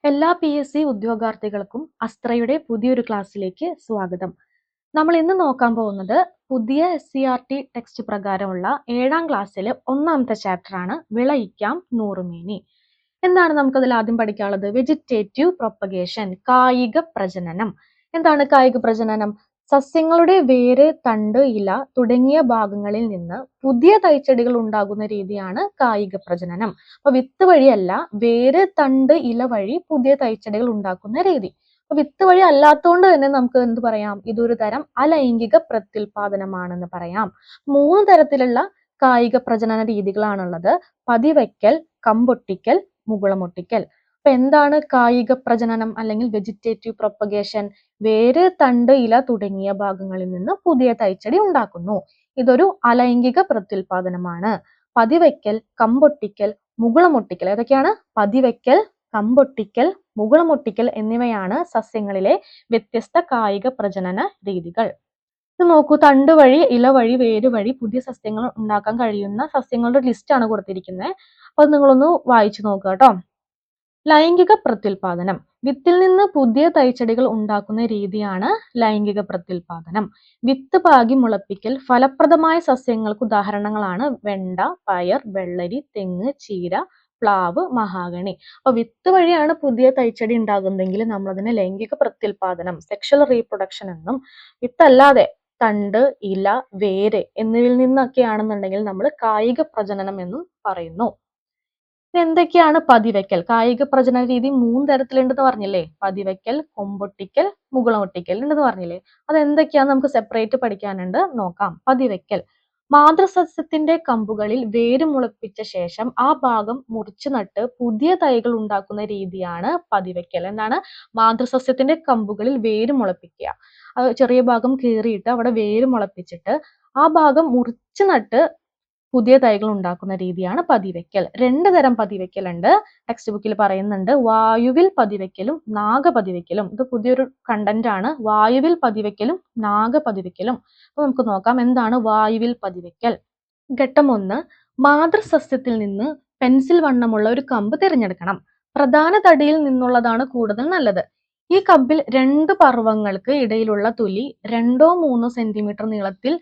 എല്ലാ PSC ഉദ്യോഗാർത്ഥികൾക്കും അസ്ത്രയുടെ പുതിയൊരു ക്ലാസ്സിലേക്ക് സ്വാഗതം. നമ്മൾ ഇന്ന് നോക്കാൻ പോകുന്നത് പുതിയ SCERT ടെക്സ്റ്റ് പ്രകാരമുള്ള 7ാം ക്ലാസ്സിലെ 1ാമത്തെ ചാപ്റ്റർ ആണ് വിളയിക്കാം നൂറുമേനി. എന്താണ് നമുക്കതിൽ ആദ്യം പഠിക്കാനുള്ളത്? വെജിറ്റേറ്റീവ് പ്രൊപ്പഗേഷൻ, കായിക പ്രജനനം. എന്താണ് കായിക പ്രജനനം? സസ്യങ്ങളുടെ വേര്, തണ്ട്, ഇല തുടങ്ങിയ ഭാഗങ്ങളിൽ നിന്ന് പുതിയ തൈച്ചെടികൾ ഉണ്ടാകുന്ന രീതിയാണ് കായിക പ്രജനനം. അപ്പൊ വിത്ത് വഴിയല്ല, വേര്, തണ്ട്, ഇല വഴി പുതിയ തൈച്ചെടികൾ ഉണ്ടാക്കുന്ന രീതി. അപ്പൊ വിത്ത് വഴി അല്ലാത്തതുകൊണ്ട് തന്നെ നമുക്ക് എന്ത് പറയാം? ഇതൊരു തരം അലൈംഗിക പ്രത്യുൽപാദനമാണെന്ന് പറയാം. 3 തരത്തിലുള്ള കായിക പ്രജനന രീതികളാണുള്ളത്: പതിവയ്ക്കൽ, കമ്പൊട്ടിക്കൽ, മുകുളമൊട്ടിക്കൽ. അപ്പൊ എന്താണ് കായിക പ്രജനനം അല്ലെങ്കിൽ വെജിറ്റേറ്റീവ് പ്രൊപ്പഗേഷൻ? വേര്, തണ്ട്, ഇല തുടങ്ങിയ ഭാഗങ്ങളിൽ നിന്ന് പുതിയ തൈച്ചെടി ഉണ്ടാക്കുന്നു. ഇതൊരു അലൈംഗിക പ്രത്യുൽപാദനമാണ്. പതിവയ്ക്കൽ, കമ്പൊട്ടിക്കൽ, മുകുളമൊട്ടിക്കൽ. ഏതൊക്കെയാണ്? പതിവയ്ക്കൽ, കമ്പൊട്ടിക്കൽ, മുകുളമൊട്ടിക്കൽ എന്നിവയാണ് സസ്യങ്ങളിലെ വ്യത്യസ്ത കായിക പ്രജനന രീതികൾ. ഇത് നോക്കൂ, തണ്ട് വഴി, ഇല വഴി, വേര് വഴി പുതിയ സസ്യങ്ങൾ ഉണ്ടാക്കാൻ കഴിയുന്ന സസ്യങ്ങളുടെ ലിസ്റ്റ് ആണ് കൊടുത്തിരിക്കുന്നത്. അപ്പൊ അത് നിങ്ങളൊന്ന് വായിച്ചു നോക്കുക കേട്ടോ. ലൈംഗിക പ്രത്യുൽപാദനം. വിത്തിൽ നിന്ന് പുതിയ തൈച്ചെടികൾ ഉണ്ടാക്കുന്ന രീതിയാണ് ലൈംഗിക പ്രത്യുൽപാദനം. വിത്ത് പാകി മുളപ്പിക്കൽ ഫലപ്രദമായ സസ്യങ്ങൾക്ക് ഉദാഹരണങ്ങളാണ് വെണ്ട, പയർ, വെള്ളരി, തെങ്ങ്, ചീര, പ്ലാവ്, മഹാഗണി. അപ്പൊ വിത്ത് വഴിയാണ് പുതിയ തൈച്ചെടി ഉണ്ടാകുന്നതെങ്കിൽ നമ്മളതിനെ ലൈംഗിക പ്രത്യുൽപാദനം, സെക്ഷൽ റീപ്രൊഡക്ഷൻ എന്നും, വിത്തല്ലാതെ തണ്ട്, ഇല, വേര് എന്നിവയിൽ നിന്നൊക്കെയാണെന്നുണ്ടെങ്കിൽ നമ്മൾ കായിക പ്രജനനം എന്നും പറയുന്നു. എന്തൊക്കെയാണ് പതിവയ്ക്കൽ? കായിക പ്രജനന രീതി 3 തരത്തിലുണ്ടെന്ന് പറഞ്ഞില്ലേ? പതിവയ്ക്കൽ, കൊമ്പൊട്ടിക്കൽ, മുകുളമൊട്ടിക്കൽ ഉണ്ടെന്ന് പറഞ്ഞില്ലേ? അതെന്തൊക്കെയാന്ന് നമുക്ക് സെപ്പറേറ്റ് പഠിക്കാനുണ്ട്, നോക്കാം. പതിവയ്ക്കൽ. മാതൃസസ്യത്തിന്റെ കമ്പുകളിൽ വേര് മുളപ്പിച്ച ശേഷം ആ ഭാഗം മുറിച്ചു നട്ട് പുതിയ തൈകൾ ഉണ്ടാക്കുന്ന രീതിയാണ് പതിവയ്ക്കൽ. എന്താണ്? മാതൃസസ്യത്തിന്റെ കമ്പുകളിൽ വേര് മുളപ്പിക്കുക. ചെറിയ ഭാഗം കീറിയിട്ട് അവിടെ വേര് മുളപ്പിച്ചിട്ട് ആ ഭാഗം മുറിച്ചു നട്ട് പുതിയ തൈകൾ ഉണ്ടാക്കുന്ന രീതിയാണ് പതിവയ്ക്കൽ. 2 തരം പതിവയ്ക്കൽ ഉണ്ട്. ടെക്സ്റ്റ് ബുക്കിൽ പറയുന്നുണ്ട്: വായുവിൽ പതിവയ്ക്കലും നാഗപതിവയ്ക്കലും. ഇത് പുതിയൊരു കണ്ടന്റ് ആണ്. വായുവിൽ പതിവയ്ക്കലും നാഗപതിവയ്ക്കലും. അപ്പൊ നമുക്ക് നോക്കാം എന്താണ് വായുവിൽ പതിവയ്ക്കൽ. ഘട്ടം 1: മാതൃസസ്യത്തിൽ നിന്ന് പെൻസിൽ വണ്ണമുള്ള ഒരു കമ്പ് തിരഞ്ഞെടുക്കണം. പ്രധാന തടിയിൽ നിന്നുള്ളതാണ് കൂടുതൽ നല്ലത്. ഈ കമ്പിൽ 2 പർവ്വങ്ങൾക്ക് ഇടയിലുള്ള തൊലി 2-3 സെന്റിമീറ്റർ നീളത്തിൽ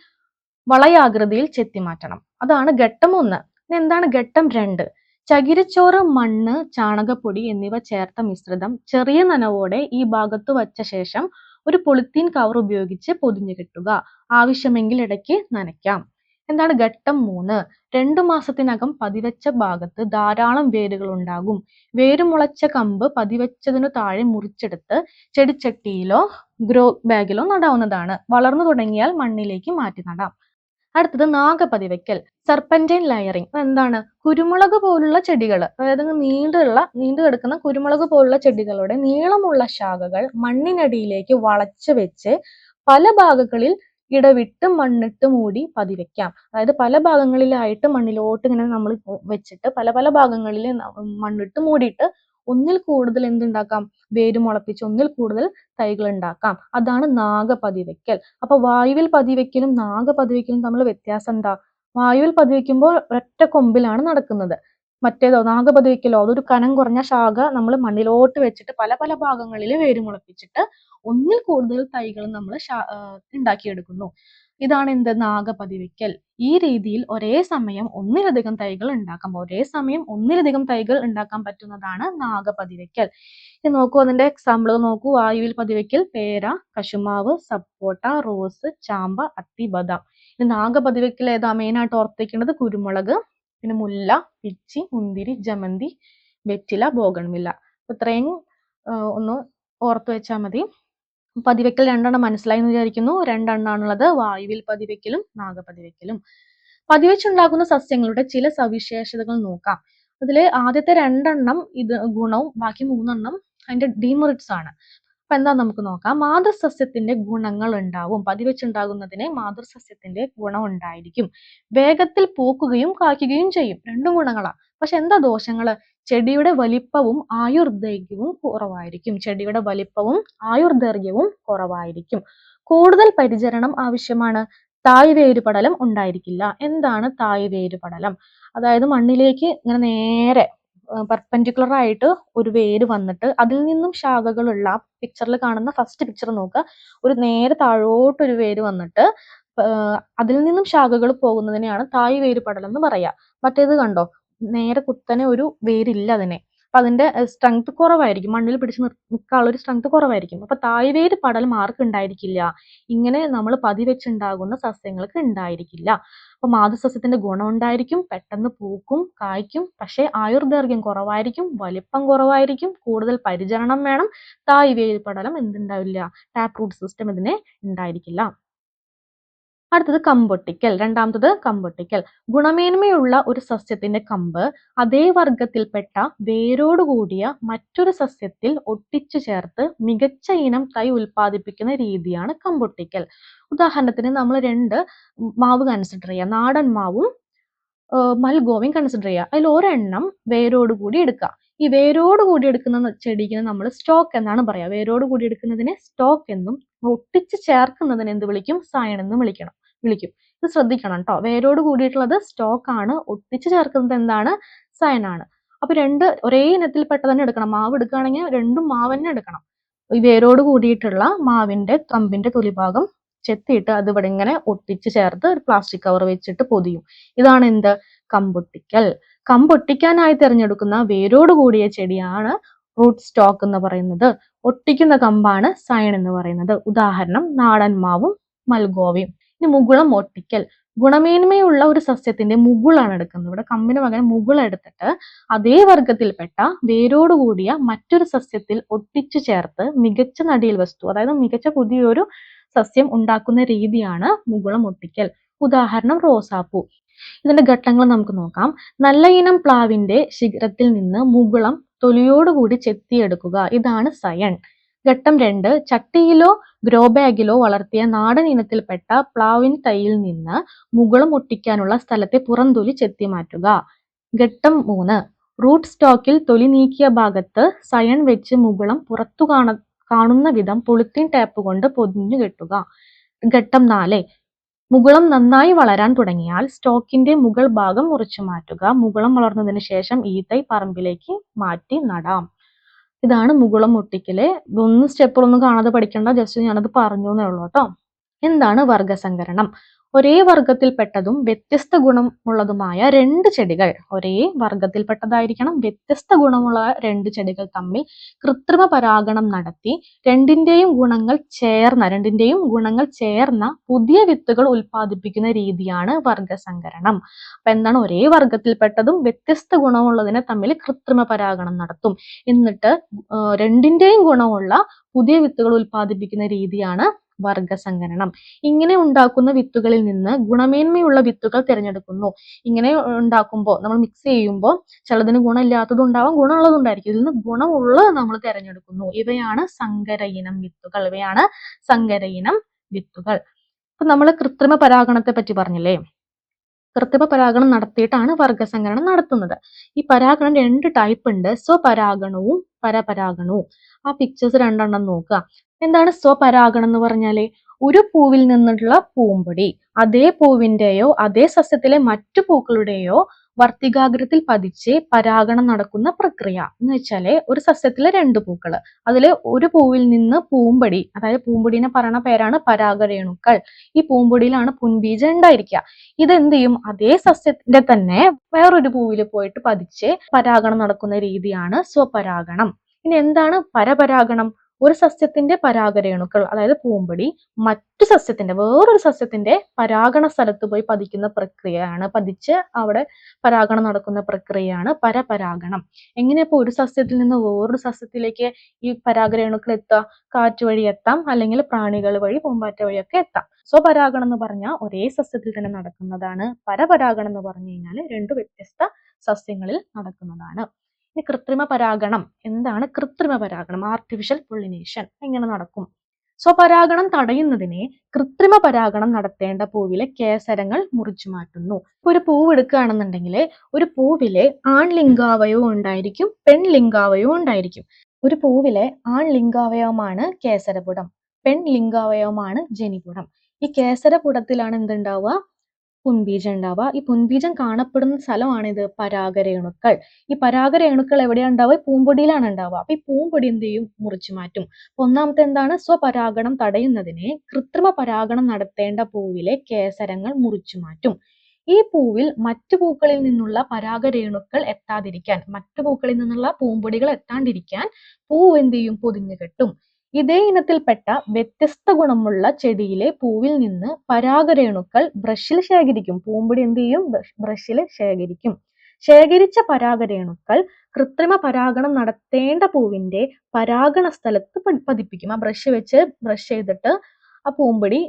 വളയാകൃതിയിൽ ചെത്തിമാറ്റണം. അതാണ് ഘട്ടം 1. എന്താണ് ഘട്ടം 2? ചകിരിച്ചോറ്, മണ്ണ്, ചാണകപ്പൊടി എന്നിവ ചേർത്ത മിശ്രിതം ചെറിയ നനവോടെ ഈ ഭാഗത്ത് വച്ച ശേഷം ഒരു പോളിത്തീൻ കവർ ഉപയോഗിച്ച് പൊതിഞ്ഞു കെട്ടുക. ആവശ്യമെങ്കിൽ ഇടയ്ക്ക് നനയ്ക്കാം. എന്താണ് ഘട്ടം 3? 2 മാസത്തിനകം പതിവച്ച ഭാഗത്ത് ധാരാളം വേരുകൾ ഉണ്ടാകും. വേരുമുളച്ച കമ്പ് പതിവച്ചതിനു താഴെ മുറിച്ചെടുത്ത് ചെടിച്ചട്ടിയിലോ ഗ്രോ ബാഗിലോ നടാവുന്നതാണ്. വളർന്നു തുടങ്ങിയാൽ മണ്ണിലേക്ക് മാറ്റി നടാം. അടുത്തത് നാഗപതിവയ്ക്കൽ, സർപ്പന്റൈൻ ലയറിംഗ്. എന്താണ്? കുരുമുളക് പോലുള്ള ചെടികൾ, അതായത് നീണ്ടു കിടക്കുന്ന കുരുമുളക് പോലുള്ള ചെടികളുടെ നീളമുള്ള ശാഖകൾ മണ്ണിനടിയിലേക്ക് വളച്ചു വെച്ച് പല ഭാഗങ്ങളിൽ ഇടവിട്ട് മണ്ണിട്ട് മൂടി പതിവയ്ക്കാം. അതായത് പല ഭാഗങ്ങളിലായിട്ട് മണ്ണിലോട്ട് ഇങ്ങനെ നമ്മൾ വെച്ചിട്ട് പല പല ഭാഗങ്ങളിൽ മണ്ണിട്ട് മൂടിയിട്ട് ഒന്നിൽ കൂടുതൽ എന്തുണ്ടാക്കാം? വേര് മുളപ്പിച്ച് ഒന്നിൽ കൂടുതൽ തൈകൾ ഉണ്ടാക്കാം. അതാണ് നാഗപതിവയ്ക്കൽ. അപ്പൊ വായുവിൽ പതിവയ്ക്കലും നാഗപതിവയ്ക്കലും തമ്മിൽ വ്യത്യാസം എന്താ? വായുവിൽ പതിവയ്ക്കുമ്പോൾ ഒറ്റ കൊമ്പിലാണ് നടക്കുന്നത്. മറ്റേതോ നാഗപതിവയ്ക്കലോ അതൊരു കനം കുറഞ്ഞ ശാഖ നമ്മൾ മണ്ണിലോട്ട് വെച്ചിട്ട് പല പല ഭാഗങ്ങളിൽ വേര് മുളപ്പിച്ചിട്ട് ഒന്നിൽ കൂടുതൽ തൈകൾ നമ്മൾ ഉണ്ടാക്കിയെടുക്കുന്നു. ഇതാണ് എന്ത്? നാഗപതിവയ്ക്കൽ. ഈ രീതിയിൽ ഒരേ സമയം ഒന്നിലധികം തൈകൾ ഉണ്ടാക്കാൻ പറ്റുന്നതാണ് നാഗപതിവയ്ക്കൽ. ഇനി നോക്കൂ, അതിന്റെ എക്സാമ്പിൾ നോക്കൂ. വായുവിൽ പതിവയ്ക്കൽ: പേര, കശുമാവ്, സപ്പോട്ട, റോസ്, ചാമ്പ, അത്തി, ബദാം. ഇനി നാഗപതിവയ്ക്കൽ ഏതാ? മെയിനായിട്ട് ഓർത്തിരിക്കേണ്ടത് കുരുമുളക്, പിന്നെ മുല്ല, പിച്ചി, മുന്തിരി, ജമന്തി, വെറ്റില, ബോഗൺവില്ല. ഇത്രയും ഒന്ന് ഓർത്തു വെച്ചാൽ മതി. പതിവയ്ക്കൽ 2 മനസ്സിലായി എന്ന് വിചാരിക്കുന്നു. 2 എണ്ണാണുള്ളത്: വായുവിൽ പതിവയ്ക്കലും നാഗപതിവയ്ക്കലും. പതിവച്ചുണ്ടാകുന്ന സസ്യങ്ങളുടെ ചില സവിശേഷതകൾ നോക്കാം. അതിൽ ആദ്യത്തെ 2 ഇത് ഗുണവും ബാക്കി 3 അതിന്റെ ഡീമെറിറ്റ്സ് ആണ്. അപ്പൊ എന്താ നമുക്ക് നോക്കാം. മാതൃസസ്യത്തിന്റെ ഗുണങ്ങൾ ഉണ്ടാവും. പതിവച്ചുണ്ടാകുന്നതിന് മാതൃസസ്യത്തിന്റെ ഗുണം ഉണ്ടായിരിക്കും. വേഗത്തിൽ പൂക്കുകയും കായ്ക്കുകയും ചെയ്യും. 2 ഗുണങ്ങളാ. പക്ഷെ എന്താ ദോഷങ്ങള്? ചെടിയുടെ വലിപ്പവും ആയുർദൈർഘ്യവും കുറവായിരിക്കും. കൂടുതൽ പരിചരണം ആവശ്യമാണ്. തായ് വേരുപടലം ഉണ്ടായിരിക്കില്ല. എന്താണ് തായ് വേരുപടലം? അതായത് മണ്ണിലേക്ക് ഇങ്ങനെ നേരെ പെർപെൻഡിക്കുലർ ആയിട്ട് ഒരു വേര് വന്നിട്ട് അതിൽ നിന്നും ശാഖകളുള്ള പിക്ചറിൽ കാണുന്ന ഫസ്റ്റ് പിക്ചർ നോക്കുക. ഒരു നേരെ താഴോട്ട് ഒരു വേര് വന്നിട്ട് അതിൽ നിന്നും ശാഖകൾ പോകുന്നതിനെയാണ് തായ് വേര് പടലം എന്ന് പറയാ. മറ്റേത് കണ്ടോ, നേരെ കുത്തനെ ഒരു വേരില്ല അതിനെ. അപ്പൊ അതിന്റെ സ്ട്രെങ്ത് കുറവായിരിക്കും, മണ്ണിൽ പിടിച്ച് നിൽക്കാനുള്ള ഒരു സ്ട്രെങ്ത് കുറവായിരിക്കും. അപ്പൊ തായ് വേര് പടലം ആർക്ക് ഉണ്ടായിരിക്കില്ല? ഇങ്ങനെ നമ്മൾ പതിവെച്ചുണ്ടാകുന്ന സസ്യങ്ങൾക്ക് ഉണ്ടായിരിക്കില്ല. അപ്പൊ മാതൃസസ്യത്തിന്റെ ഗുണം ഉണ്ടായിരിക്കും, പെട്ടെന്ന് പൂക്കും കായ്ക്കും, പക്ഷെ ആയുർദൈർഘ്യം കുറവായിരിക്കും, വലിപ്പം കുറവായിരിക്കും, കൂടുതൽ പരിചരണം വേണം. തായ് വേര് പടലം എന്തുണ്ടാവില്ല? ടാപ്പ് റൂട്ട് സിസ്റ്റം ഇതിനെ ഉണ്ടായിരിക്കില്ല. അടുത്തത് കമ്പൊട്ടിക്കൽ. രണ്ടാമത്തത് കമ്പൊട്ടിക്കൽ. ഗുണമേന്മയുള്ള ഒരു സസ്യത്തിന്റെ കമ്പ് അതേ വർഗത്തിൽപ്പെട്ട വേരോട് കൂടിയ മറ്റൊരു സസ്യത്തിൽ ഒട്ടിച്ചു ചേർത്ത് മികച്ച ഇനം തൈ ഉൽപ്പാദിപ്പിക്കുന്ന രീതിയാണ് കമ്പൊട്ടിക്കൽ. ഉദാഹരണത്തിന് നമ്മൾ 2 മാവ് കൺസിഡർ ചെയ്യാം. നാടൻ മാവും മൽഗോവയും കൺസിഡർ ചെയ്യുക. അതിൽ ഒരെണ്ണം വേരോട് കൂടി എടുക്കുക. ഈ വേരോട് കൂടി എടുക്കുന്ന ചെടിക്ക് നമ്മൾ സ്റ്റോക്ക് എന്നാണ് പറയുക. വേരോട് കൂടി എടുക്കുന്നതിനെ സ്റ്റോക്ക് എന്നും ഒട്ടിച്ച് ചേർക്കുന്നതിന് എന്ത് വിളിക്കും? സയൺ എന്നും വിളിക്കും. ഇത് ശ്രദ്ധിക്കണം കേട്ടോ. വേരോട് കൂടിയിട്ടുള്ളത് സ്റ്റോക്ക് ആണ്, ഒട്ടിച്ച് ചേർക്കുന്നത് എന്താണ്? സയൺ ആണ്. അപ്പൊ 2 ഒരേ ഇനത്തിൽപ്പെട്ട തന്നെ എടുക്കണം. മാവ് എടുക്കുകയാണെങ്കിൽ 2 മാവ് തന്നെ എടുക്കണം. ഈ വേരോട് കൂടിയിട്ടുള്ള മാവിന്റെ കമ്പിന്റെ തൊലിഭാഗം ചെത്തിയിട്ട് അത് ഇവിടെ ഇങ്ങനെ ഒട്ടിച്ച് ചേർത്ത് ഒരു പ്ലാസ്റ്റിക് കവർ വെച്ചിട്ട് പൊതിയും. ഇതാണ് എന്ത്? കമ്പൊട്ടിക്കൽ. കമ്പൊട്ടിക്കാനായി തിരഞ്ഞെടുക്കുന്ന വേരോട് കൂടിയ ചെടിയാണ് റൂട്ട് സ്റ്റോക്ക് എന്ന് പറയുന്നത്. ഒട്ടിക്കുന്ന കമ്പാണ് സയൺ എന്ന് പറയുന്നത്. ഉദാഹരണം നാടൻ മാവും മൽഗോവയും. ഇനി മുകുളം ഒട്ടിക്കൽ. ഗുണമേന്മയുള്ള ഒരു സസ്യത്തിന്റെ മുകുളാണ് എടുക്കുന്നത്. ഇവിടെ കമ്പിന് പകരം മുകുൾ എടുത്തിട്ട് അതേ വർഗത്തിൽപ്പെട്ട വേരോട് കൂടിയ മറ്റൊരു സസ്യത്തിൽ ഒട്ടിച്ചു ചേർത്ത് മികച്ച നടീൽ വസ്തു, അതായത് മികച്ച പുതിയൊരു സസ്യം ഉണ്ടാക്കുന്ന രീതിയാണ് മുകുളം ഒട്ടിക്കൽ. ഉദാഹരണം റോസാപ്പൂ. ഇതിന്റെ ഘട്ടങ്ങൾ നമുക്ക് നോക്കാം. നല്ല ഇനം പ്ലാവിന്റെ ശിഖരത്തിൽ നിന്ന് മുകുളം തൊലിയോടുകൂടി ചെത്തിയെടുക്കുക. ഇതാണ് സയൺ. ഘട്ടം 2, ചട്ടിയിലോ ഗ്രോ ബാഗിലോ വളർത്തിയ നാടൻ ഇനത്തിൽപ്പെട്ട പ്ലാവിൻ തൈയിൽ നിന്ന് മുകുളം ഒട്ടിക്കാനുള്ള സ്ഥലത്തെ പുറംതൊലി ചെത്തി മാറ്റുക. ഘട്ടം 3, റൂട്ട് സ്റ്റോക്കിൽ തൊലി നീക്കിയ ഭാഗത്ത് സയൺ വെച്ച് മുകുളം പുറത്തു കാണുന്ന വിധം പോളിത്തീൻ ടാപ്പ് കൊണ്ട് പൊതിഞ്ഞു കെട്ടുക. ഘട്ടം 4, മുകുളം നന്നായി വളരാൻ തുടങ്ങിയാൽ സ്റ്റോക്കിന്റെ മുകൾ ഭാഗം മുറിച്ചു മാറ്റുക. മുകുളം വളർന്നതിന് ശേഷം ഈ തൈ പറമ്പിലേക്ക് മാറ്റി നടാം. ഇതാണ് മുകുളം ഒട്ടിക്കല്. ഒന്നും സ്റ്റെപ്പുകളൊന്നും കാണാതെ പഠിക്കേണ്ട, ജസ്റ്റ് ഞാനത് പറഞ്ഞു എന്നേ ഉള്ളൂ കേട്ടോ. എന്താണ് വർഗസങ്കരണം? ഒരേ വർഗത്തിൽപ്പെട്ടതും വ്യത്യസ്ത ഗുണമുള്ളതുമായ 2 ചെടികൾ, ഒരേ വർഗത്തിൽപ്പെട്ടതായിരിക്കണം, വ്യത്യസ്ത ഗുണമുള്ള 2 ചെടികൾ തമ്മിൽ കൃത്രിമ പരാഗണം നടത്തി രണ്ടിന്റെയും ഗുണങ്ങൾ ചേർന്ന പുതിയ വിത്തുകൾ ഉൽപ്പാദിപ്പിക്കുന്ന രീതിയാണ് വർഗസങ്കരണം. അപ്പൊ എന്താണ്? ഒരേ വർഗത്തിൽപ്പെട്ടതും വ്യത്യസ്ത ഗുണമുള്ളതിനെ തമ്മിൽ കൃത്രിമ പരാഗണം നടത്തും. എന്നിട്ട് രണ്ടിന്റെയും ഗുണമുള്ള പുതിയ വിത്തുകൾ ഉൽപ്പാദിപ്പിക്കുന്ന രീതിയാണ് വർഗസങ്കരണം. ഇങ്ങനെ ഉണ്ടാക്കുന്ന വിത്തുകളിൽ നിന്ന് ഗുണമേന്മയുള്ള വിത്തുകൾ തിരഞ്ഞെടുക്കുന്നു. ഇങ്ങനെ ഉണ്ടാക്കുമ്പോൾ നമ്മൾ മിക്സ് ചെയ്യുമ്പോൾ ചിലതിന് ഗുണമില്ലാത്തതുണ്ടാവാം, ഗുണമുള്ളതുണ്ടായിരിക്കും. ഇതിൽ നിന്ന് ഗുണമുള്ളത് നമ്മൾ തിരഞ്ഞെടുക്കുന്നു. ഇവയാണ് സങ്കര ഇനം വിത്തുകൾ. അപ്പൊ നമ്മൾ കൃത്രിമ പരാഗണത്തെ പറ്റി പറഞ്ഞില്ലേ? കൃത്രിമ പരാഗണം നടത്തിയിട്ടാണ് വർഗസങ്കരണം നടത്തുന്നത്. ഈ പരാഗണം 2 ടൈപ്പ് ഉണ്ട്, സ്വപരാഗണവും പരപരാഗണവും. ആ പിക്ചേഴ്സ് 2 നോക്കുക. എന്താണ് സ്വപരാഗണം എന്ന് പറഞ്ഞാല്? ഒരു പൂവിൽ നിന്നുള്ള പൂമ്പൊടി അതേ പൂവിന്റെയോ അതേ സസ്യത്തിലെ മറ്റു പൂക്കളുടെയോ വർത്തികാഗ്രത്തിൽ പതിച്ച് പരാഗണം നടക്കുന്ന പ്രക്രിയ. എന്ന് വെച്ചാല് ഒരു സസ്യത്തിലെ 2 പൂക്കള്, അതിലെ ഒരു പൂവിൽ നിന്ന് പൂമ്പൊടി, അതായത് പൂമ്പൊടിനെ പറയുന്ന പേരാണ് പരാഗരേണുക്കൾ. ഈ പൂമ്പൊടിയിലാണ് പുൻബീജം ഉണ്ടായിരിക്കുക. ഇതെന്ത് ചെയ്യും? അതേ സസ്യത്തിന്റെ തന്നെ വേറൊരു പൂവിൽ പോയിട്ട് പതിച്ച് പരാഗണം നടക്കുന്ന രീതിയാണ് സ്വപരാഗണം. ഇനി എന്താണ് പരപരാഗണം? ഒരു സസ്യത്തിന്റെ പരാഗരേണുക്കൾ, അതായത് പൂമ്പൊടി മറ്റു സസ്യത്തിന്റെ, വേറൊരു സസ്യത്തിന്റെ പരാഗണ സ്ഥലത്ത് പോയി പതിക്കുന്ന പ്രക്രിയയാണ്, പതിച്ച് അവിടെ പരാഗണം നടക്കുന്ന പ്രക്രിയയാണ് പരപരാഗണം. എങ്ങനെയപ്പോ ഒരു സസ്യത്തിൽ നിന്ന് വേറൊരു സസ്യത്തിലേക്ക് ഈ പരാഗരേണുക്കൾ എത്താം? കാറ്റ് വഴി എത്താം, അല്ലെങ്കിൽ പ്രാണികൾ വഴി, പൂമ്പാറ്റ വഴിയൊക്കെ എത്താം. സ്വപരാഗണം എന്ന് പറഞ്ഞാൽ ഒരേ സസ്യത്തിൽ തന്നെ നടക്കുന്നതാണ്. പരപരാഗണം എന്ന് പറഞ്ഞു കഴിഞ്ഞാൽ 2 വ്യത്യസ്ത സസ്യങ്ങളിൽ നടക്കുന്നതാണ്. ഇനി കൃത്രിമ പരാഗണം. എന്താണ് കൃത്രിമ പരാഗണം? ആർട്ടിഫിഷ്യൽ പൊളിനേഷൻ എങ്ങനെ നടക്കും? സ്വപരാഗണം തടയുന്നതിനെ കൃത്രിമ പരാഗണം നടത്തേണ്ട പൂവിലെ കേസരങ്ങൾ മുറിച്ചു മാറ്റുന്നു. ഒരു പൂവ് എടുക്കുകയാണെന്നുണ്ടെങ്കിൽ ഒരു പൂവിലെ ആൺലിംഗാവയവം ഉണ്ടായിരിക്കും, പെൺലിംഗാവയവം ഉണ്ടായിരിക്കും. ഒരു പൂവിലെ ആൺലിംഗാവയവമാണ് കേസരപുടം, പെൺലിംഗാവയവമാണ് ജനിപുടം. ഈ കേസരപുടത്തിലാണ് എന്തുണ്ടാവുക? പുൻബീജം ഉണ്ടാവുക. ഈ പുൻബീജം കാണപ്പെടുന്ന സ്ഥലമാണിത് പരാഗരേണുക്കൾ. ഈ പരാഗരേണുക്കൾ എവിടെയാണ് ഉണ്ടാവുക? പൂമ്പൊടിയിലാണ് ഉണ്ടാവുക. അപ്പൊ ഈ പൂമ്പൊടി എന്ത് ചെയ്യും? മുറിച്ചു മാറ്റും. ഒന്നാമത്തെ എന്താണ്? സ്വപരാഗണം തടയുന്നതിന് കൃത്രിമ പരാഗണം നടത്തേണ്ട പൂവിലെ കേസരങ്ങൾ മുറിച്ചു മാറ്റും. ഈ പൂവിൽ മറ്റു പൂക്കളിൽ നിന്നുള്ള പരാഗരേണുക്കൾ എത്താതിരിക്കാൻ, മറ്റു പൂക്കളിൽ നിന്നുള്ള പൂമ്പൊടികൾ എത്താണ്ടിരിക്കാൻ പൂവ് എന്ത് ചെയ്യും? പൊതിഞ്ഞു കെട്ടും. ഇതേ ഇനത്തിൽപ്പെട്ട വ്യത്യസ്ത ഗുണമുള്ള ചെടിയിലെ പൂവിൽ നിന്ന് പരാഗരേണുക്കൾ ബ്രഷിൽ ശേഖരിക്കും. പൂമ്പൊടി എന്ത് ചെയ്യും? ബ്രഷിൽ ശേഖരിക്കും. ശേഖരിച്ച പരാഗരേണുക്കൾ കൃത്രിമ പരാഗണം നടത്തേണ്ട പൂവിന്റെ പരാഗണ സ്ഥലത്ത് പതിപ്പിക്കും. ആ ബ്രഷ് വെച്ച് ബ്രഷ് ചെയ്തിട്ട് ആ പൂമ്പൊടി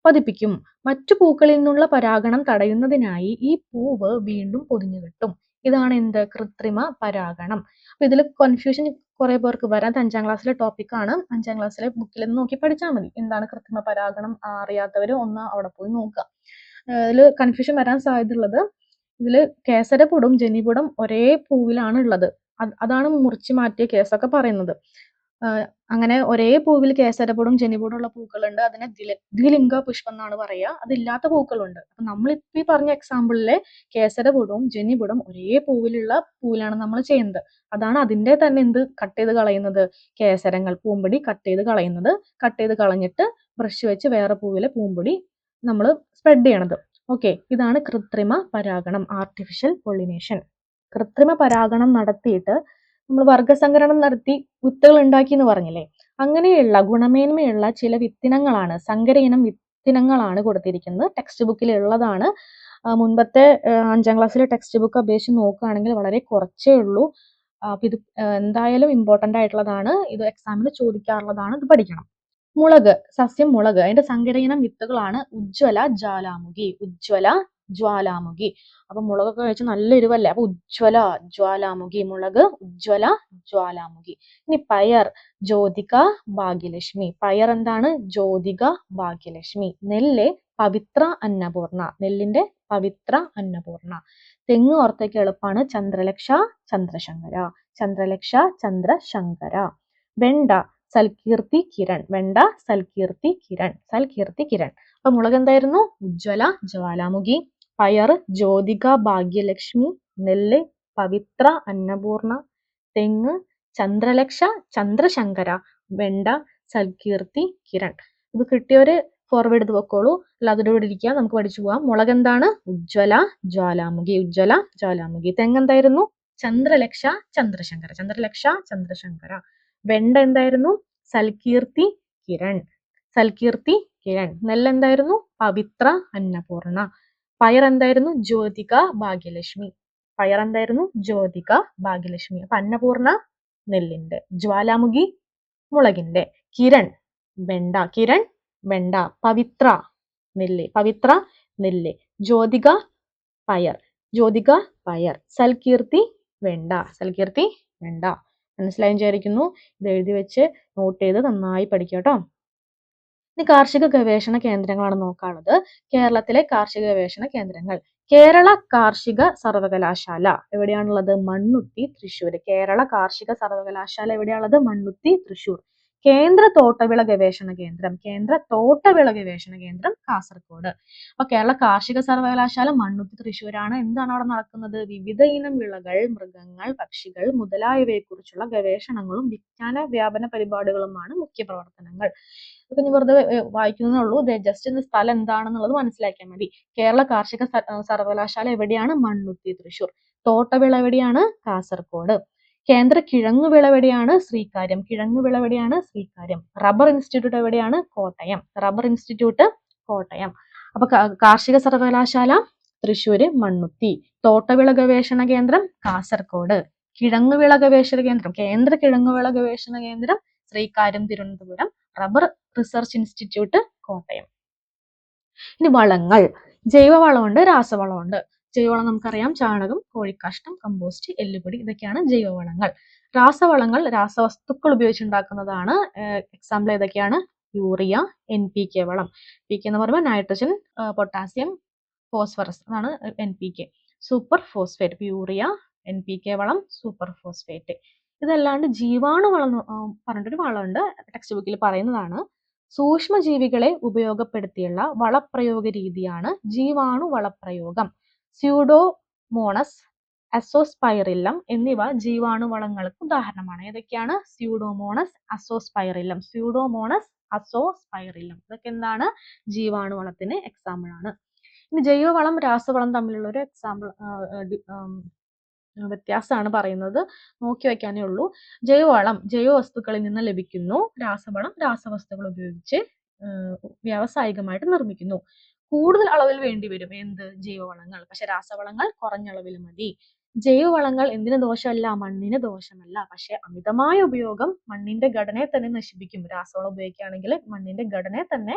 പതിപ്പിക്കും. മറ്റു പൂക്കളിൽ നിന്നുള്ള പരാഗണം തടയുന്നതിനായി ഈ പൂവ് വീണ്ടും പൊതിഞ്ഞു കെട്ടും. ഇതാണ് എന്ത്? കൃത്രിമ പരാഗണം. അപ്പൊ ഇതിൽ കൺഫ്യൂഷൻ കുറെ പേർക്ക് വരാൻ. 5ാം ക്ലാസ്സിലെ ടോപ്പിക്കാണ്. 5ാം ക്ലാസ്സിലെ ബുക്കിൽ നിന്ന് നോക്കി പഠിച്ചാൽ മതി. എന്താണ് കൃത്രിമ പരാഗണം അറിയാത്തവര് ഒന്ന് അവിടെ പോയി നോക്കുക. ഇതിൽ കൺഫ്യൂഷൻ വരാൻ സാധ്യതയുള്ളത്, ഇതില് കേസരപ്പൊടും ജനിപൊടും ഒരേ പൂവിലാണ് ഉള്ളത്. അതാണ് മുറിച്ചു മാറ്റിയ കേസൊക്കെ പറയുന്നത്. അങ്ങനെ ഒരേ പൂവിൽ കേസരപ്പൊടും ജനിപൊടും ഉള്ള പൂക്കളുണ്ട്. അതിനെ ദ്വിലിംഗ പുഷ്പം എന്നാണ് പറയുക. അതില്ലാത്ത പൂക്കളുണ്ട്. അപ്പൊ നമ്മളിപ്പോ ഈ പറഞ്ഞ എക്സാമ്പിളിലെ കേസരപ്പൊടും ജനിപൊടും ഒരേ പൂവിലാണ് നമ്മൾ ചെയ്യുന്നത്. അതാണ് അതിന്റെ തന്നെ എന്ത് കട്ട് ചെയ്ത് കളയുന്നത്? കേസരങ്ങൾ, പൂമ്പൊടി കട്ട് ചെയ്ത് കളയുന്നത്. കട്ട് ചെയ്ത് കളഞ്ഞിട്ട് ബ്രഷ് വെച്ച് വേറെ പൂവിലെ പൂമ്പൊടി നമ്മൾ സ്പ്രെഡ് ചെയ്യണത്. ഓക്കെ, ഇതാണ് കൃത്രിമ പരാഗണം, ആർട്ടിഫിഷ്യൽ പൊളിനേഷൻ. കൃത്രിമ പരാഗണം നടത്തിയിട്ട് നമ്മൾ വർഗസങ്കരണം നടത്തി വിത്തുകൾ ഉണ്ടാക്കി എന്ന് പറഞ്ഞില്ലേ? അങ്ങനെയുള്ള ഗുണമേന്മയുള്ള ചില വിത്തിനങ്ങളാണ്, സങ്കര ഇനം വിത്തിനങ്ങളാണ് കൊടുത്തിരിക്കുന്നത്. ടെക്സ്റ്റ് ബുക്കിൽ ഉള്ളതാണ്. മുൻപത്തെ 5ാം ക്ലാസ്സിലെ ടെക്സ്റ്റ് ബുക്ക് അപേക്ഷിച്ച് നോക്കുകയാണെങ്കിൽ വളരെ കുറച്ചേ ഉള്ളൂ. അപ്പൊ ഇത് എന്തായാലും ഇമ്പോർട്ടന്റ് ആയിട്ടുള്ളതാണ്. ഇത് എക്സാമിന് ചോദിക്കാറുള്ളതാണ്. ഇത് പഠിക്കണം. മുളക്, സസ്യം മുളക്, അതിന്റെ സങ്കര ഇനം വിത്തുകളാണ് ഉജ്ജ്വല ജ്വാലാമുഖി. ഉജ്ജ്വല ജ്വാലാമുഖി. അപ്പൊ മുളകൊക്കെ കഴിച്ച് നല്ല എരിവല്ലേ? അപ്പൊ ഉജ്ജ്വല ജ്വാലാമുഖി, മുളക് ഉജ്ജ്വല ജ്വാലാമുഖി. ഇനി പയർ, ജ്യോതിക ഭാഗ്യലക്ഷ്മി. പയർ എന്താണ്? ജ്യോതിക ഭാഗ്യലക്ഷ്മി. നെല്ല്, പവിത്ര അന്നപൂർണ. നെല്ലിന്റെ പവിത്ര അന്നപൂർണ. തെങ്ങ് ഓർത്തേക്ക് എളുപ്പമാണ്. ചന്ദ്രലക്ഷ ചന്ദ്രശങ്കര. ചന്ദ്രലക്ഷ ചന്ദ്രശങ്കര. വെണ്ട, സൽകീർത്തി കിരൺ. വെണ്ട സൽകീർത്തി കിരൺ. സൽകീർത്തി കിരൺ. അപ്പൊ മുളക് എന്തായിരുന്നു? ഉജ്ജ്വല ജ്വാലാമുഖി. പയർ ജ്യോതിക ഭാഗ്യലക്ഷ്മി. നെല്ല് പവിത്ര അന്നപൂർണ. തെങ്ങ് ചന്ദ്രലക്ഷ ചന്ദ്രശങ്കര. വെണ്ട സൽകീർത്തി കിരൺ. ഇത് കിട്ടിയവര് ഫോർവേഡ് ചെയ്ത് വെക്കോളൂ. അല്ലാതെ ഇവിടെ ഇരിക്കുക, നമുക്ക് പഠിച്ചു പോവാം. മുളക് എന്താണ്? ഉജ്ജ്വല ജ്വാലാമുഖി. ഉജ്ജ്വല ജ്വാലാമുഖി. തെങ്ങ് എന്തായിരുന്നു? ചന്ദ്രലക്ഷ ചന്ദ്രശങ്കര. ചന്ദ്രലക്ഷ ചന്ദ്രശങ്കര. വെണ്ട എന്തായിരുന്നു? സൽകീർത്തി കിരൺ. സൽകീർത്തി കിരൺ. നെല്ല് എന്തായിരുന്നു? പവിത്ര അന്നപൂർണ. പയർ എന്തായിരുന്നു? ജ്യോതിക ഭാഗ്യലക്ഷ്മി. പയർ എന്തായിരുന്നു? ജ്യോതിക ഭാഗ്യലക്ഷ്മി. അപ്പൊ അന്നപൂർണ നെല്ലിന്റെ, ജ്വാലാമുഖി മുളകിന്റെ, കിരൺ വെണ്ട. കിരൺ വെണ്ട. പവിത്ര നെല്ല്. പവിത്ര നെല്ല്. ജ്യോതിക പയർ. ജ്യോതിക പയർ. സൽകീർത്തി വെണ്ട. സൽകീർത്തി വെണ്ട. മനസ്സിലായി വിചാരിക്കുന്നു. ഇത് എഴുതി വെച്ച് നോട്ട് ചെയ്ത് നന്നായി പഠിക്കുക കേട്ടോ. ഇനി കാർഷിക ഗവേഷണ കേന്ദ്രങ്ങളാണ് നോക്കാനുള്ളത്. കേരളത്തിലെ കാർഷിക ഗവേഷണ കേന്ദ്രങ്ങൾ. കേരള കാർഷിക സർവകലാശാല എവിടെയാണുള്ളത്? മണ്ണുത്തി, തൃശ്ശൂർ. കേരള കാർഷിക സർവകലാശാല എവിടെയാണുള്ളത്? മണ്ണുത്തി, തൃശ്ശൂർ. കേന്ദ്ര തോട്ടവിള ഗവേഷണ കേന്ദ്രം. കേന്ദ്ര തോട്ടവിള ഗവേഷണ കേന്ദ്രം കാസർഗോഡ്. അപ്പൊ കേരള കാർഷിക സർവകലാശാല മണ്ണുത്തി, തൃശ്ശൂരാണ്. എന്താണ് അവിടെ നടക്കുന്നത്? വിവിധ ഇനം വിളകൾ, മൃഗങ്ങൾ, പക്ഷികൾ മുതലായവയെ കുറിച്ചുള്ള ഗവേഷണങ്ങളും വിജ്ഞാന വ്യാപന പരിപാടികളുമാണ് മുഖ്യ പ്രവർത്തനങ്ങൾ. ഇതൊക്കെ ഞാൻ വെറുതെ വായിക്കുന്നേ ഉള്ളൂ. ജസ്റ്റ് ഇന്ന് സ്ഥലം എന്താണെന്നുള്ളത് മനസ്സിലാക്കിയാൽ മതി. കേരള കാർഷിക സർവകലാശാല എവിടെയാണ്? മണ്ണുത്തി, തൃശ്ശൂർ. തോട്ടവിള എവിടെയാണ്? കാസർഗോഡ്. കേന്ദ്ര കിഴങ്ങുവിള എവിടെയാണ്? ശ്രീകാര്യം. കിഴങ്ങുവിള എവിടെയാണ്? ശ്രീകാര്യം. റബ്ബർ ഇൻസ്റ്റിറ്റ്യൂട്ട് എവിടെയാണ്? കോട്ടയം. Rubber institute Kottayam. അപ്പൊ കാർഷിക സർവകലാശാല തൃശ്ശൂര്, മണ്ണുത്തി. തോട്ടവിള ഗവേഷണ കേന്ദ്രം കാസർഗോഡ്. കിഴങ്ങുവിള ഗവേഷണ കേന്ദ്രം, കേന്ദ്ര കിഴങ്ങുവിള ഗവേഷണ കേന്ദ്രം Sreekaryam, Thiruvananthapuram. Rubber research institute Kottayam. ഇനി വളങ്ങൾ. ജൈവവളമുണ്ട്, രാസവളമുണ്ട്. ജൈവവളം നമുക്കറിയാം, ചാണകം, കോഴിക്കാഷ്ടം, കമ്പോസ്റ്റ്, എല്ലുപൊടി, ഇതൊക്കെയാണ് ജൈവവളങ്ങൾ. രാസവളങ്ങൾ രാസവസ്തുക്കൾ ഉപയോഗിച്ചുണ്ടാക്കുന്നതാണ്. എക്സാമ്പിൾ ഏതൊക്കെയാണ്? യൂറിയ, NPK വളം. PK എന്ന് പറയുമ്പോൾ നൈട്രജൻ, പൊട്ടാസ്യം, ഫോസ്ഫറസ്, അതാണ് NPK. Super phosphate. Urea, NPK വളം, സൂപ്പർ ഫോസ്ഫേറ്റ്. ഇതല്ലാണ്ട് ജീവാണു വളം പറഞ്ഞിട്ടൊരു വളമുണ്ട്. ടെക്സ്റ്റ് ബുക്കിൽ പറയുന്നതാണ്. സൂക്ഷ്മജീവികളെ ഉപയോഗപ്പെടുത്തിയുള്ള വളപ്രയോഗ രീതിയാണ് ജീവാണു വളപ്രയോഗം. സ്യൂഡോമോണസ്, അസോസ്പൈറില്ലം എന്നിവ ജീവാണുവളങ്ങൾക്ക് ഉദാഹരണമാണ്. ഏതൊക്കെയാണ്? Pseudomonas, Azospirillum. സ്യൂഡോമോണസ്, അസോസ്പൈറില്ലം ഇതൊക്കെ എന്താണ്? ജീവാണുവളത്തിന് എക്സാമ്പിൾ ആണ്. ഇനി ജൈവവളം രാസവളം തമ്മിലുള്ള ഒരു എക്സാമ്പിൾ വ്യത്യാസമാണ് പറയുന്നത്. നോക്കി വയ്ക്കാനേ ഉള്ളൂ. ജൈവവളം ജൈവവസ്തുക്കളിൽ നിന്ന് ലഭിക്കുന്നു. രാസവളം രാസവസ്തുക്കൾ ഉപയോഗിച്ച് വ്യാവസായികമായിട്ട് നിർമ്മിക്കുന്നു. കൂടുതൽ അളവിൽ വേണ്ടിവരും എന്ത്? ജൈവവളങ്ങൾ. പക്ഷെ രാസവളങ്ങൾ കുറഞ്ഞ അളവിൽ മതി. ജൈവവളങ്ങൾ എന്തിനു ദോഷമല്ല? മണ്ണിന് ദോഷമല്ല. പക്ഷെ അമിതമായ ഉപയോഗം മണ്ണിന്റെ ഘടനയെ തന്നെ നശിപ്പിക്കും. രാസവളം ഉപയോഗിക്കുകയാണെങ്കിൽ മണ്ണിന്റെ ഘടനയെ തന്നെ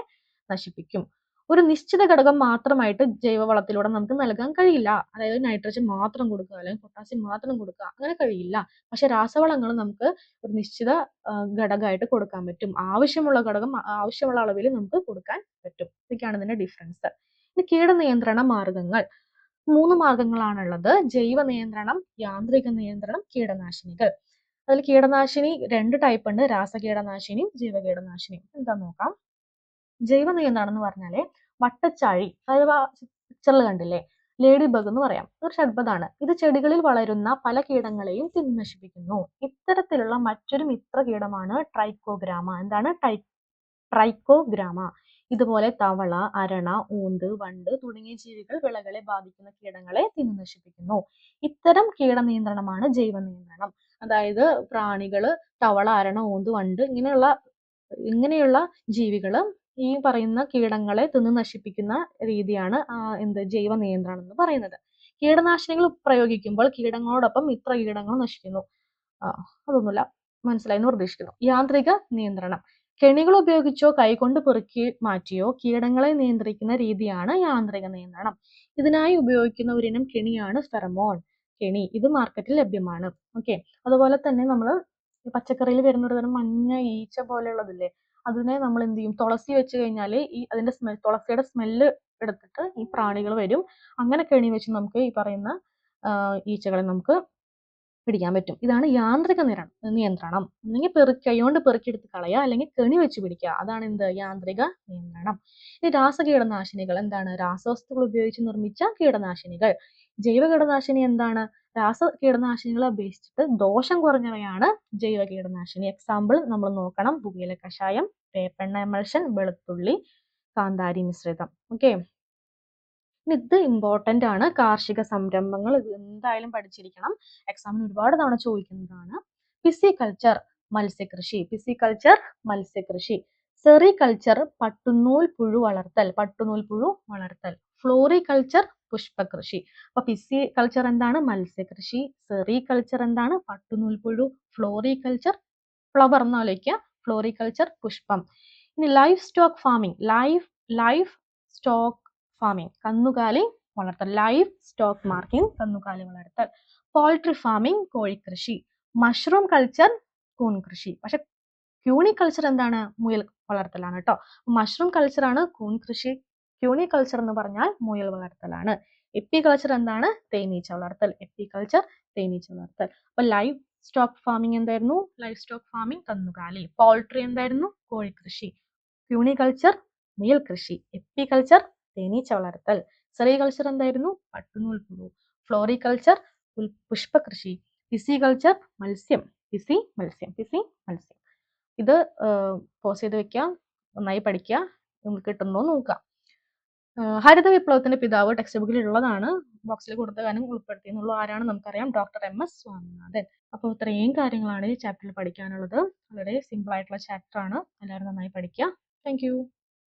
നശിപ്പിക്കും. ഒരു നിശ്ചിത ഘടകം മാത്രമായിട്ട് ജൈവവളത്തിലൂടെ നമുക്ക് നൽകാൻ കഴിയില്ല. അതായത് നൈട്രജൻ മാത്രം കൊടുക്കുക അല്ലെങ്കിൽ പൊട്ടാസ്യം മാത്രം കൊടുക്കുക, അങ്ങനെ കഴിയില്ല. പക്ഷെ രാസവളങ്ങൾ നമുക്ക് ഒരു നിശ്ചിത ഘടകമായിട്ട് കൊടുക്കാൻ പറ്റും. ആവശ്യമുള്ള ഘടകം ആവശ്യമുള്ള അളവിൽ നമുക്ക് കൊടുക്കാൻ പറ്റും. ഇതൊക്കെയാണ് ഇതിന്റെ ഡിഫറൻസ്. ഇനി കീടനിയന്ത്രണ മാർഗങ്ങൾ 3 മാർഗങ്ങളാണുള്ളത്. ജൈവ നിയന്ത്രണം, യാന്ത്രിക നിയന്ത്രണം, കീടനാശിനികൾ. അതിൽ കീടനാശിനി 2 ടൈപ്പ് ഉണ്ട്. രാസകീടനാശിനിയും ജൈവ കീടനാശിനിയും. എന്താ നോക്കാം. ജൈവ നിയന്ത്രണം എന്ന് പറഞ്ഞാല് വട്ടച്ചാഴി, അഥവാ പിക്ചറിൽ കണ്ടില്ലേ, ലേഡി ബഗ് എന്ന് പറയാം. ഒരു ഷഡ്പദാണ്. ഇത് ചെടികളിൽ വളരുന്ന പല കീടങ്ങളെയും തിന്നു നശിപ്പിക്കുന്നു. ഇത്തരത്തിലുള്ള മറ്റൊരു മിത്ര കീടമാണ് ട്രൈക്കോഗ്രാമ. എന്താണ്? ട്രൈക്കോഗ്രാമ. ഇതുപോലെ തവള, അരണ, ഊന്ത്, വണ്ട് തുടങ്ങിയ ജീവികൾ വിളകളെ ബാധിക്കുന്ന കീടങ്ങളെ തിന്നു നശിപ്പിക്കുന്നു. ഇത്തരം കീടനിയന്ത്രണമാണ് ജൈവ നിയന്ത്രണം. അതായത് പ്രാണികള്, തവള, അരണ, ഊന്ത്, വണ്ട് ഇങ്ങനെയുള്ള ജീവികള് ഈ പറയുന്ന കീടങ്ങളെ തിന്നു നശിപ്പിക്കുന്ന രീതിയാണ് ജൈവ നിയന്ത്രണം എന്ന് പറയുന്നത്. കീടനാശിനികൾ പ്രയോഗിക്കുമ്പോൾ കീടങ്ങളോടൊപ്പം മിത്ര കീടങ്ങൾ നശിക്കുന്നു. അതൊന്നുമില്ല, മനസ്സിലായെന്ന് പ്രതീക്ഷിക്കുന്നു. യാന്ത്രിക നിയന്ത്രണം. കെണികൾ ഉപയോഗിച്ചോ കൈകൊണ്ട് പെറുക്കി മാറ്റിയോ കീടങ്ങളെ നിയന്ത്രിക്കുന്ന രീതിയാണ് യാന്ത്രിക നിയന്ത്രണം. ഇതിനായി ഉപയോഗിക്കുന്ന ഒരിനം കെണിയാണ് ഫെറമോൺ കെണി. ഇത് മാർക്കറ്റിൽ ലഭ്യമാണ്. ഓക്കെ. അതുപോലെ തന്നെ നമ്മൾ പച്ചക്കറിയിൽ വരുന്ന ഒരു തരം മഞ്ഞ ഈച്ച പോലെയുള്ളതില്ലേ, അതിനെ നമ്മൾ എന്ത് ചെയ്യും? തുളസി വെച്ച് കഴിഞ്ഞാൽ അതിന്റെ തുളസിയുടെ സ്മെല്ല് എടുത്തിട്ട് ഈ പ്രാണികൾ വരും. അങ്ങനെ കെണി വെച്ച് നമുക്ക് ഈ പറയുന്ന ഈച്ചകളെ നമുക്ക് പിടിക്കാൻ പറ്റും. ഇതാണ് യാന്ത്രിക നിയന്ത്രണം. ഒന്നെങ്കിൽ കൈകൊണ്ട് പെറുക്കിയെടുത്ത് കളയുക, അല്ലെങ്കിൽ കെണി വെച്ച് പിടിക്കുക. അതാണ് യാന്ത്രിക നിയന്ത്രണം. ഇനി രാസകീടനാശിനികൾ എന്താണ്? രാസവസ്തുക്കൾ ഉപയോഗിച്ച് നിർമ്മിച്ച കീടനാശിനികൾ. ജൈവ കീടനാശിനി എന്താണ്? രാസ കീടനാശിനികളെ അപേക്ഷിച്ചിട്ട് ദോഷം കുറഞ്ഞവയാണ് ജൈവ കീടനാശിനി. എക്സാമ്പിൾ നമ്മൾ നോക്കണം. പുകയില കഷായം, വേപ്പെണ്ണ എമൾഷൻ, വെളുത്തുള്ളി, കാന്താരി മിശ്രിതം. ഓക്കെ. ഇത് ഇമ്പോർട്ടന്റ് ആണ്. കാർഷിക സംരംഭങ്ങൾ ഇത് എന്തായാലും പഠിച്ചിരിക്കണം. എക്സാമിന് ഒരുപാട് തവണ ചോദിക്കുന്നതാണ്. പിസികൾച്ചർ മത്സ്യകൃഷി. പിസികൾച്ചർ മത്സ്യകൃഷി. സെറികൾച്ചർ പട്ടുനൂൽ പുഴു വളർത്തൽ. ഫ്ലോറികൾച്ചർ പുഷ്പകൃഷി. അപ്പൊ പിസികൾച്ചർ എന്താണ്? മത്സ്യകൃഷി. സെറികൾച്ചർ എന്താണ്? പട്ടുനൂൽ പുഴു. ഫ്ലോറികൾച്ചർ ഫ്ലവർ എന്ന് ആലോചിക്കുക. ഫ്ലോറികൾച്ചർ പുഷ്പം. ഇനി livestock farming. Livestock farming കന്നുകാലി വളർത്തൽ. ലൈഫ് സ്റ്റോക്ക് മാർക്കിംഗ് കന്നുകാലി വളർത്തൽ. പോൾട്രി ഫാമിംഗ് കോഴിക്കൃഷി. മഷ്റൂം കൾച്ചർ കൂൺ കൃഷി. പക്ഷെ ക്യൂണിക്കൾച്ചർ എന്താണ്? മുയൽ വളർത്തലാണ് കേട്ടോ. മഷ്റൂം കൾച്ചർ ആണ് കൂൺ കൃഷി. ക്യൂണിക്കൾച്ചർ എന്ന് പറഞ്ഞാൽ മുയൽ വളർത്തലാണ്. എപ്പികൾച്ചർ എന്താണ്? തേനീച്ച വളർത്തൽ. എപ്പികൾച്ചർ തേനീച്ച വളർത്തൽ. അപ്പൊ ലൈഫ് സ്റ്റോക്ക് ഫാമിംഗ് എന്തായിരുന്നു? ലൈഫ് സ്റ്റോക്ക് ഫാമിംഗ് കന്നുകാലി. പോൾട്രി എന്തായിരുന്നു? കോഴിക്കൃഷി. ക്യൂണിക്കൾച്ചർ മുയൽ കൃഷി. എപ്പികൾച്ചർ തേനീച്ച വളർത്തൽ. സെറികൾച്ചർ എന്തായിരുന്നു? പട്ടുനൂൽ പുഴു. ഫ്ലോറികൾച്ചർ പുഷ്പകൃഷി. പിസികൾച്ചർ മത്സ്യം. പിസി മത്സ്യം. ഇത് പോസ് ചെയ്ത് വെക്കാം. നന്നായി പഠിക്കുക. നിങ്ങൾക്ക് കിട്ടുന്നോ നോക്കുക. ഹരിത വിപ്ലവത്തിന്റെ പിതാവ് ടെക്സ്റ്റ് ബുക്കിൽ ഉള്ളതാണ്. ബോക്സിൽ കൊടുത്ത കാര്യം ഉൾപ്പെടുത്തിയെന്നുള്ളൂ. ആരാണ് നമുക്കറിയാം. Doctor MS Swaminathan. അപ്പോൾ ഇത്രയും കാര്യങ്ങളാണ് ഈ ചാപ്റ്ററിൽ പഠിക്കാനുള്ളത്. വളരെ സിമ്പിൾ ആയിട്ടുള്ള ചാപ്റ്റർ ആണ്. എല്ലാവരും നന്നായി പഠിക്കുക. താങ്ക്